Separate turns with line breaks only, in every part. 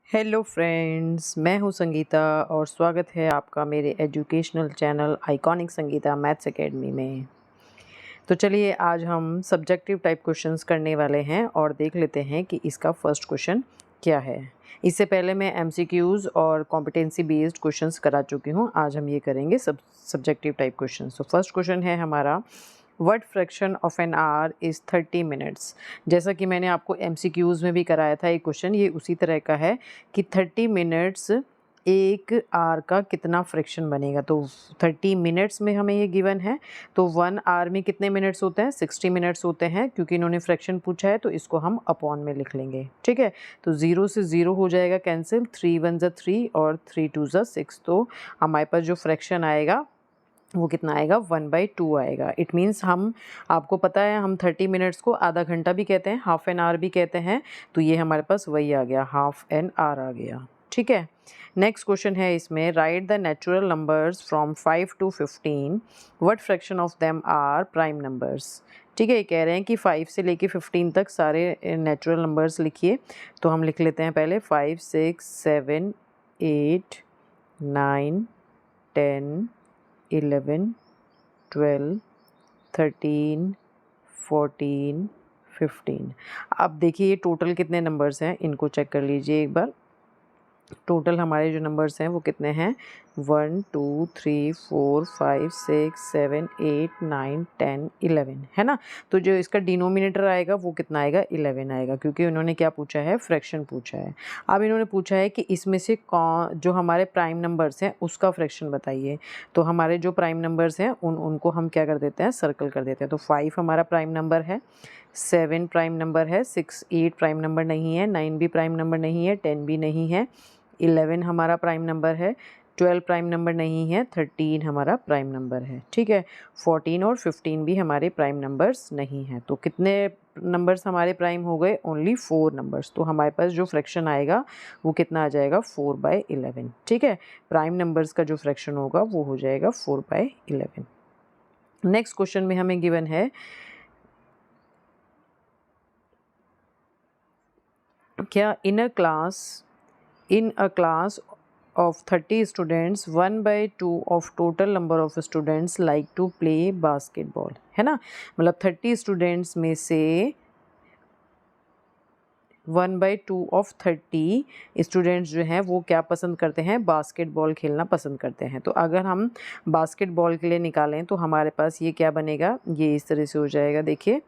Hello friends, मैं हूं संगीता और स्वागत है आपका मेरे educational channel iconic Sangeeta maths academy में। तो चलिए आज हम सब्जेक्टिव टाइप क्वेश्चंस करने वाले हैं और देख लेते हैं कि इसका फर्स्ट क्वेश्चन क्या है। इससे पहले मैं एमसीक्यूज़ और कॉम्पिटेंसी बेस्ड क्वेश्चंस करा चुकी हूं। आज हम ये करेंगे सब्जेक्टिव टाइप क्वेश्चंस। तो फर्स्ट क्वेश्चन है हमारा, what fraction of an hour is 30 minutes. जैसा कि मैंने आपको एमसीक्यूज़ में भी कराया था एक क्वेश्चन, ये उसी तरह का है कि 30 मिनट्स एक आवर का कितना फ्रैक्शन बनेगा। तो 30 मिनट्स में हमें ये गिवन है, तो 1 आवर में कितने मिनट्स होते हैं, 60 मिनट्स होते हैं। क्योंकि इन्होंने फ्रैक्शन पूछा है तो इसको हम अपॉन में लिख लेंगे। ठीक है, तो 0 से 0 हो जाएगा कैंसिल, 3 1 ज़ा 3 और 3 2 ज़ा 6। तो हमारे पास जो फ्रैक्शन आएगा वो कितना आएगा, 1/2 आएगा। इट मीन्स हम, आपको पता है हम 30 मिनट्स को आधा घंटा भी कहते हैं, हाफ एन आवर भी कहते हैं। तो ये हमारे पास वही आ गया, हाफ एन आवर आ गया। ठीक है, नेक्स्ट क्वेश्चन है इसमें, write the natural numbers from 5 to 15, what fraction of them are prime numbers. ठीक है, ये कह रहे हैं कि 5 से लेके 15 तक सारे नेचुरल नंबर्स लिखिए। तो हम लिख लेते हैं पहले 5 6 7 8 9 10 11 12 13 14 15। अब देखिए ये टोटल कितने नंबर्स हैं, इनको चेक कर लीजिए एक बार। टोटल हमारे जो नंबर्स हैं वो कितने हैं, 1 2 3 4 5 6 7 8 9 10 11 है ना। तो जो इसका डिनोमिनेटर आएगा वो कितना आएगा, 11 आएगा, क्योंकि उन्होंने क्या पूछा है, फ्रैक्शन पूछा है। अब इन्होंने पूछा है कि इसमें से कौन, जो हमारे प्राइम नंबर्स हैं उसका फ्रैक्शन बताइए। तो हमारे जो प्राइम नंबर्स हैं उनको हम क्या कर देते हैं, सर्कल कर देते हैं। तो 5 हमारा प्राइम नंबर है, 7 प्राइम नंबर है, 6 8 प्राइम नंबर नहीं है, 9 भी प्राइम नंबर नहीं है, 10 भी नहीं है, 11 हमारा प्राइम नंबर है, 12 प्राइम नंबर नहीं है, 13 हमारा प्राइम नंबर है। ठीक है, 14 और 15 भी हमारे प्राइम नंबर्स नहीं हैं। तो कितने नंबर्स हमारे प्राइम हो गए, ओनली 4 नंबर्स। तो हमारे पास जो फ्रैक्शन आएगा वो कितना आ जाएगा, 4/11। ठीक है, प्राइम नंबर्स का जो फ्रैक्शन होगा वो हो जाएगा 4/11। नेक्स्ट क्वेश्चन में हमें गिवन है, क्या इन a class of 30 students 1/2 of total number of students like to play basketball, है ना। मतलब 30 स्टूडेंट्स में से 1/2 ऑफ 30 स्टूडेंट्स जो हैं वो क्या पसंद करते हैं, बास्केटबॉल खेलना पसंद करते हैं। तो अगर हम बास्केटबॉल के लिए निकालें तो हमारे पास ये क्या बनेगा, ये इस तरह से हो जाएगा, देखिए।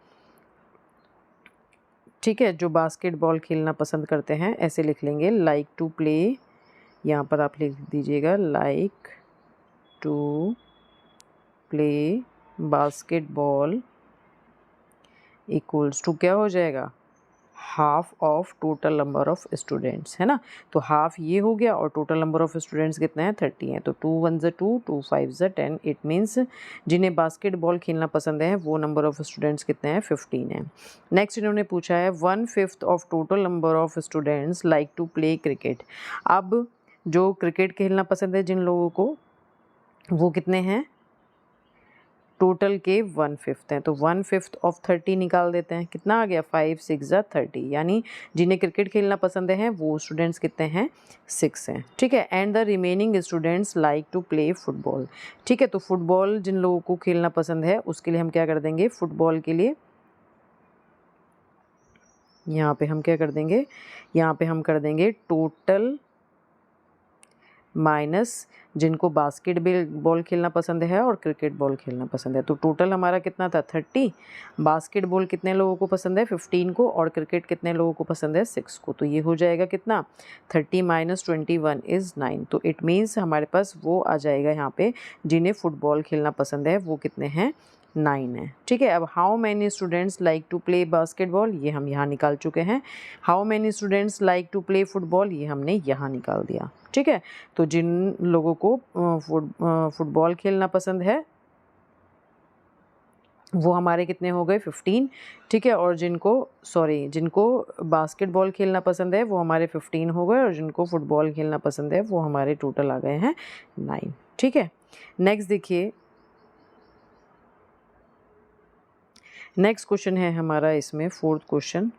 ठीक है, जो बास्केटबॉल खेलना पसंद करते हैं ऐसे लिख लेंगे, लाइक टू प्ले, यहाँ पर आप लिख दीजिएगा like to play basketball equals to क्या हो जाएगा, half of total number of students, है ना। तो हाफ ये हो गया और टोटल नंबर ऑफ स्टूडेंट्स कितने हैं, 30 हैं। तो 2 1 ज़ा 2 2 5 ज़ा 10। इट मीन्स जिन्हें बास्केटबॉल खेलना पसंद है वो नंबर ऑफ स्टूडेंट्स कितने हैं, 15 हैं। नेक्स्ट इन्होंने पूछा है 1/5 of total number of students like to play cricket. अब जो क्रिकेट खेलना पसंद है जिन लोगों को, वो कितने हैं, टोटल के 1/5 हैं। तो 1/5 ऑफ 30 निकाल देते हैं, कितना आ गया, 5 6 ज़ा 30। यानी जिन्हें क्रिकेट खेलना पसंद है वो स्टूडेंट्स कितने हैं, 6 हैं। ठीक है, and the remaining students like to play football. ठीक है, तो फुटबॉल जिन लोगों को खेलना पसंद है उसके लिए हम क्या कर देंगे, फुटबॉल के लिए यहाँ पे हम क्या कर देंगे, यहाँ पे हम कर देंगे टोटल माइनस जिनको बास्केटबॉल खेलना पसंद है और क्रिकेट बॉल खेलना पसंद है। तो टोटल हमारा कितना था, 30। बास्केटबॉल कितने लोगों को पसंद है, 15 को, और क्रिकेट कितने लोगों को पसंद है, 6 को। तो ये हो जाएगा कितना, 30 - 21 इज़ 9। तो इट मीन्स हमारे पास वो आ जाएगा यहाँ पे, जिन्हें फुटबॉल खेलना पसंद है वो कितने हैं, 9 है। ठीक है, अब how many students like to play basketball, ये हम यहाँ निकाल चुके हैं। How many students like to play football, ये हमने यहाँ निकाल दिया। ठीक है, तो जिन लोगों को फुटबॉल खेलना पसंद है वो हमारे कितने हो गए, 15। ठीक है, और जिनको बास्केटबॉल खेलना पसंद है वो हमारे 15 हो गए, और जिनको फुटबॉल खेलना पसंद है वो हमारे टोटल आ गए हैं 9। ठीक है, नेक्स्ट देखिए, नेक्स्ट क्वेश्चन है हमारा इसमें, fourth question,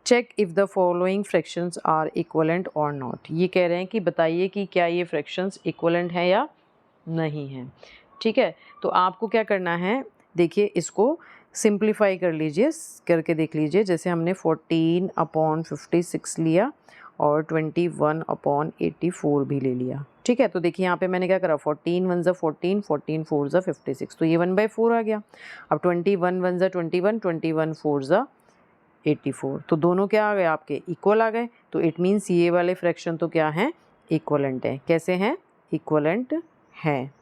check if the following fractions are equivalent और नॉट। ये कह रहे हैं कि बताइए कि क्या ये फ्रैक्शंस इक्वलेंट हैं या नहीं हैं। ठीक है, तो आपको क्या करना है, देखिए इसको सिंप्लीफाई कर लीजिए, करके देख लीजिए। जैसे हमने 14/56 लिया और 21/84 भी ले लिया। ठीक है, तो देखिए यहाँ पे मैंने क्या करा, 14 1 ज़ा 14, 14 4 ज़ा 56, तो ये 1/4 आ गया। अब 21 1 ज़ा 21, 21 4 ज़ा 84, तो दोनों क्या आ गए आपके, इक्वल आ गए। तो इट मीन्स ये वाले फ्रैक्शन तो क्या हैं, इक्वलेंट हैं। कैसे हैं, इक्वलेंट हैं।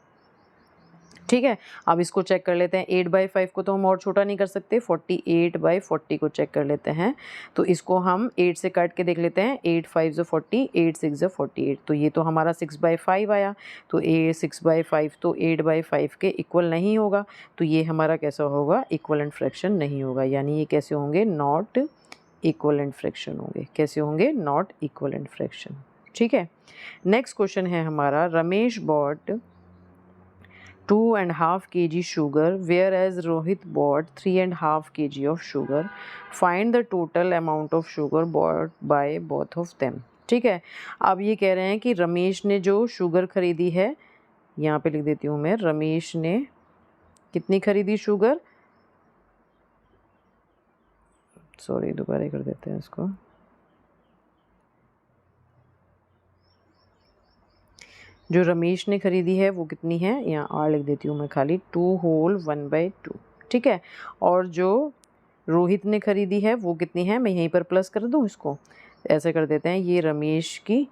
ठीक है, अब इसको चेक कर लेते हैं। 8/5 को तो हम और छोटा नहीं कर सकते, 48/40 को चेक कर लेते हैं। तो इसको हम 8 से काट के देख लेते हैं। 8 5 ज़ा 40, 8 6 ज़ा 48, तो ये तो हमारा 6/5 आया। तो 6/5 तो 8/5 के इक्वल नहीं होगा, तो ये हमारा कैसा होगा, इक्वलेंट फ्रैक्शन नहीं होगा। यानी ये कैसे होंगे, नॉट इक्वलेंट फ्रैक्शन होंगे। कैसे होंगे, नॉट इक्वलेंट फ्रैक्शन। ठीक है, नेक्स्ट क्वेश्चन है हमारा, Ramesh bot 2.5 kg sugar, whereas Rohit bought 3.5 kg of sugar. Find the total amount of sugar bought by both of them. ठीक है, अब ये कह रहे हैं कि रमेश ने जो शुगर खरीदी है, यहाँ पे लिख देती हूँ मैं, रमेश ने कितनी खरीदी शुगर, सॉरी दोबारा कर देते हैं इसको। जो रमेश ने खरीदी है वो कितनी है, यहाँ आर लिख देती हूँ मैं खाली, 2 होल 1/2। ठीक है, और जो रोहित ने खरीदी है वो कितनी है, मैं यहीं पर प्लस कर दूँ इसको, ऐसे कर देते हैं, ये रमेश की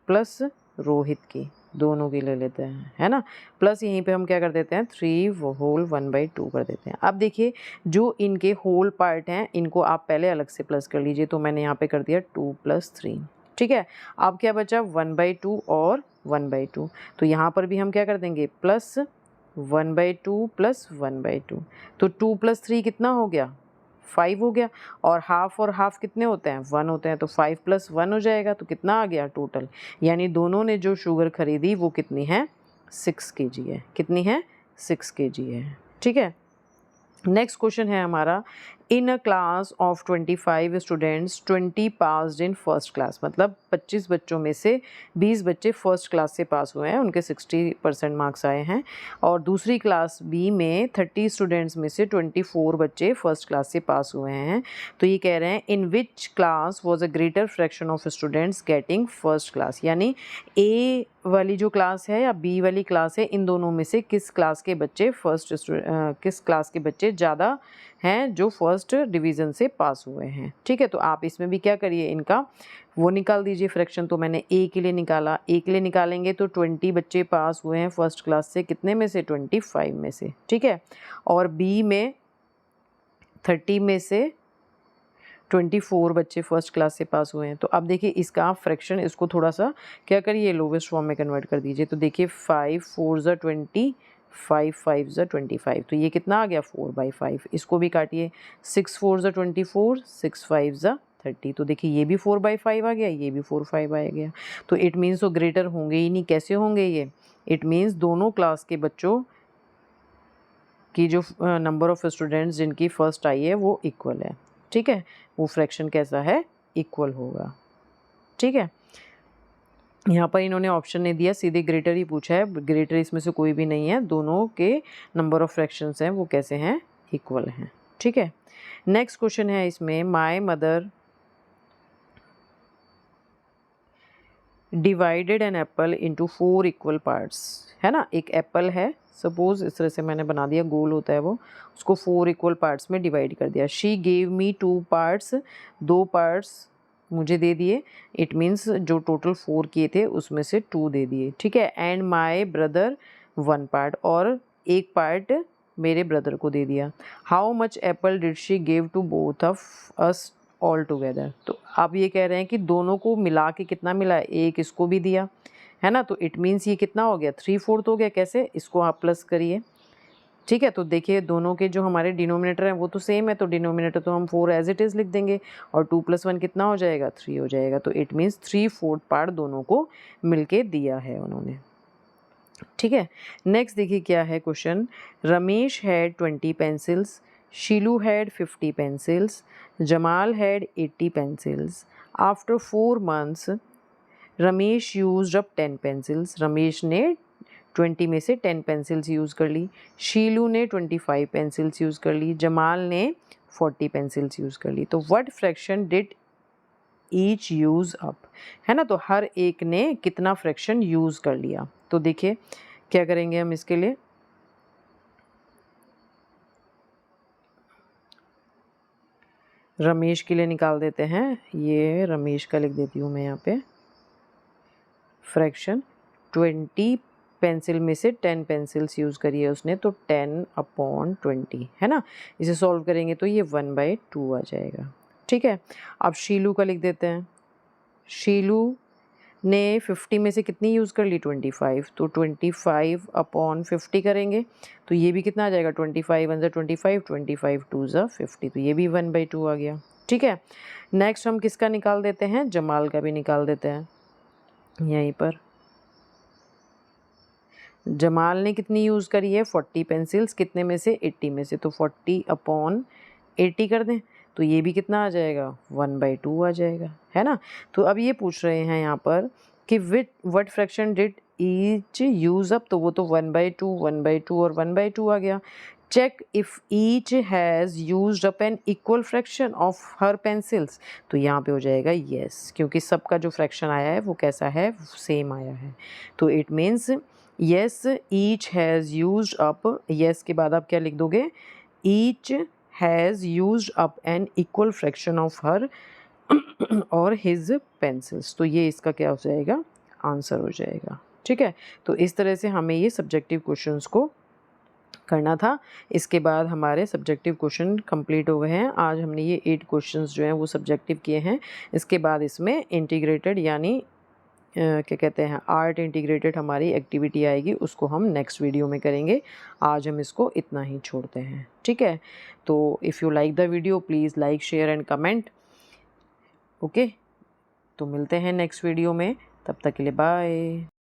प्लस रोहित की, दोनों की ले लेते हैं, है ना। प्लस यहीं पे हम क्या कर देते हैं, 3 होल 1/2 कर देते हैं। अब देखिए जो इनके होल पार्ट हैं इनको आप पहले अलग से प्लस कर लीजिए, तो मैंने यहाँ पे कर दिया 2 + 3। ठीक है, अब क्या बचा, 1/2 और 1/2, तो यहाँ पर भी हम क्या कर देंगे, प्लस 1/2 + 1/2, तो 2 + 3 कितना हो गया, 5 हो गया। और हाफ कितने होते हैं, 1 होते हैं, तो 5 + 1 हो जाएगा, तो कितना आ गया टोटल। यानी दोनों ने जो शुगर खरीदी वो कितनी है, 6 kg है। कितनी है, 6 kg है। ठीक है, नेक्स्ट क्वेश्चन है हमारा, in a class of 25 students 20 passed in first class, मतलब 25 बच्चों में से 20 बच्चे फर्स्ट क्लास से पास हुए हैं, उनके 60% मार्क्स आए हैं। और दूसरी क्लास बी में 30 स्टूडेंट्स में से 24 बच्चे फर्स्ट क्लास से पास हुए हैं। तो ये कह रहे हैं, in which class was a greater fraction of students getting first class. यानी ए वाली जो क्लास है या बी वाली क्लास है, इन दोनों में से किस क्लास के बच्चे किस क्लास के बच्चे ज़्यादा हैं जो फर्स्ट डिवीज़न से पास हुए हैं। ठीक है, तो आप इसमें भी क्या करिए, इनका वो निकाल दीजिए फ्रैक्शन। तो मैंने ए के लिए निकाला, ए के लिए निकालेंगे तो 20 बच्चे पास हुए हैं फर्स्ट क्लास से, कितने में से, 25 में से। ठीक है, और बी में 30 में से 24 बच्चे फर्स्ट क्लास से पास हुए हैं। तो अब देखिए इसका आप फ्रैक्शन, इसको थोड़ा सा क्या करिए, लोवेस्ट फॉर्म में कन्वर्ट कर दीजिए। तो देखिए 5 4 ज़ा 20, 5 5 ज़ा 25, तो ये कितना आ गया, 4/5। इसको भी काटिए, 6 4 ज़ा 24, 6 5 ज़ा 30, तो देखिए ये भी 4/5 आ गया, ये भी 4/5 आ गया। तो इट मीन्स वो ग्रेटर होंगे ही नहीं। कैसे होंगे ये, इट मीन्स दोनों क्लास के बच्चों की जो नंबर ऑफ़ स्टूडेंट्स जिनकी फ़र्स्ट आई है वो इक्वल है। ठीक है, वो फ्रैक्शन कैसा है, इक्वल होगा। ठीक है, यहाँ पर इन्होंने ऑप्शन नहीं दिया, सीधे ग्रेटर ही पूछा है। ग्रेटर इसमें से कोई भी नहीं है, दोनों के नंबर ऑफ़ फ्रैक्शंस हैं वो कैसे हैं, इक्वल हैं। ठीक है, नेक्स्ट क्वेश्चन है इसमें, my mother divided an apple into 4 equal parts, है ना। एक एप्पल है, सपोज इस तरह से मैंने बना दिया, गोल होता है वो, उसको 4 इक्वल पार्ट्स में डिवाइड कर दिया। She gave me 2 parts, 2 parts मुझे दे दिए। इट मीन्स जो टोटल 4 किए थे उसमें से 2 दे दिए। ठीक है, एंड माई ब्रदर 1 पार्ट, और 1 पार्ट मेरे ब्रदर को दे दिया। How much apple did she give to both of us all together. तो आप ये कह रहे हैं कि दोनों को मिला के कितना मिला है, एक इसको भी दिया, है ना। तो इट मीन्स ये कितना हो गया, 3/4 हो गया। कैसे, इसको आप प्लस करिए। ठीक है, तो देखिए दोनों के जो हमारे डिनोमिनेटर हैं वो तो सेम है, तो डिनोमिनेटर तो हम 4 एज इट इज़ लिख देंगे, और 2 + 1 कितना हो जाएगा, 3 हो जाएगा। तो इट मीन्स 3/4 पार्ट दोनों को मिलके दिया है उन्होंने। ठीक है, नेक्स्ट देखिए क्या है question, Ramesh had 20 pencils, Shilu had 50 pencils. Jamal had 80 pencils. After 4 months, Ramesh used up 10 pencils. Ramesh ने 20 में से 10 पेंसिल्स यूज़ कर ली. शीलू ने 25 पेंसिल्स यूज़ कर ली. जमाल ने 40 पेंसिल्स यूज़ कर ली. तो what fraction did each use up, है ना. तो हर एक ने कितना फ्रैक्शन यूज़ कर लिया. तो देखिए क्या करेंगे हम इसके लिए. रमेश के लिए निकाल देते हैं. ये रमेश का लिख देती हूँ मैं यहाँ पे. फ्रैक्शन 20 पेंसिल में से 10 पेंसिल्स यूज़ करी है उसने, तो 10/20 है ना. इसे सॉल्व करेंगे तो ये 1/2 आ जाएगा. ठीक है. अब शीलू का लिख देते हैं. शीलू ने 50 में से कितनी यूज़ कर ली, 25. तो 25/50 करेंगे तो ये भी कितना आ जाएगा, 25 1 25, 25 2 50. तो ये भी 1/2 आ गया. ठीक है. नेक्स्ट हम किसका निकाल देते हैं, जमाल का भी निकाल देते हैं. यहीं पर जमाल ने कितनी यूज़ करी है, 40 पेंसिल्स. कितने में से, 80 में से. तो 40/80 कर दें तो ये भी कितना आ जाएगा, 1/2 आ जाएगा, है ना. तो अब ये पूछ रहे हैं यहाँ पर कि what fraction did each use up. तो वो तो 1/2 1/2 और 1/2 आ गया. Check if each has used up an equal fraction of her pencils. तो यहाँ पे हो जाएगा येस, क्योंकि सबका जो फ्रैक्शन आया है वो कैसा है, सेम आया है. तो it means yes each has used up. Yes के बाद आप क्या लिख दोगे, each has used up an equal fraction of हर और हिज पेंसिल्स. तो ये इसका क्या हो जाएगा, आंसर हो जाएगा. ठीक है. तो इस तरह से हमें ये सब्जेक्टिव क्वेश्चंस को करना था. इसके बाद हमारे सब्जेक्टिव क्वेश्चन कंप्लीट हो गए हैं. आज हमने ये 8 क्वेश्चंस जो हैं वो सब्जेक्टिव किए हैं. इसके बाद इसमें इंटीग्रेटेड यानी क्या कहते हैं, आर्ट इंटीग्रेटेड हमारी एक्टिविटी आएगी. उसको हम नेक्स्ट वीडियो में करेंगे. आज हम इसको इतना ही छोड़ते हैं. ठीक है. तो if you like the video please like share and comment. Okay. तो मिलते हैं नेक्स्ट वीडियो में. तब तक के लिए बाय.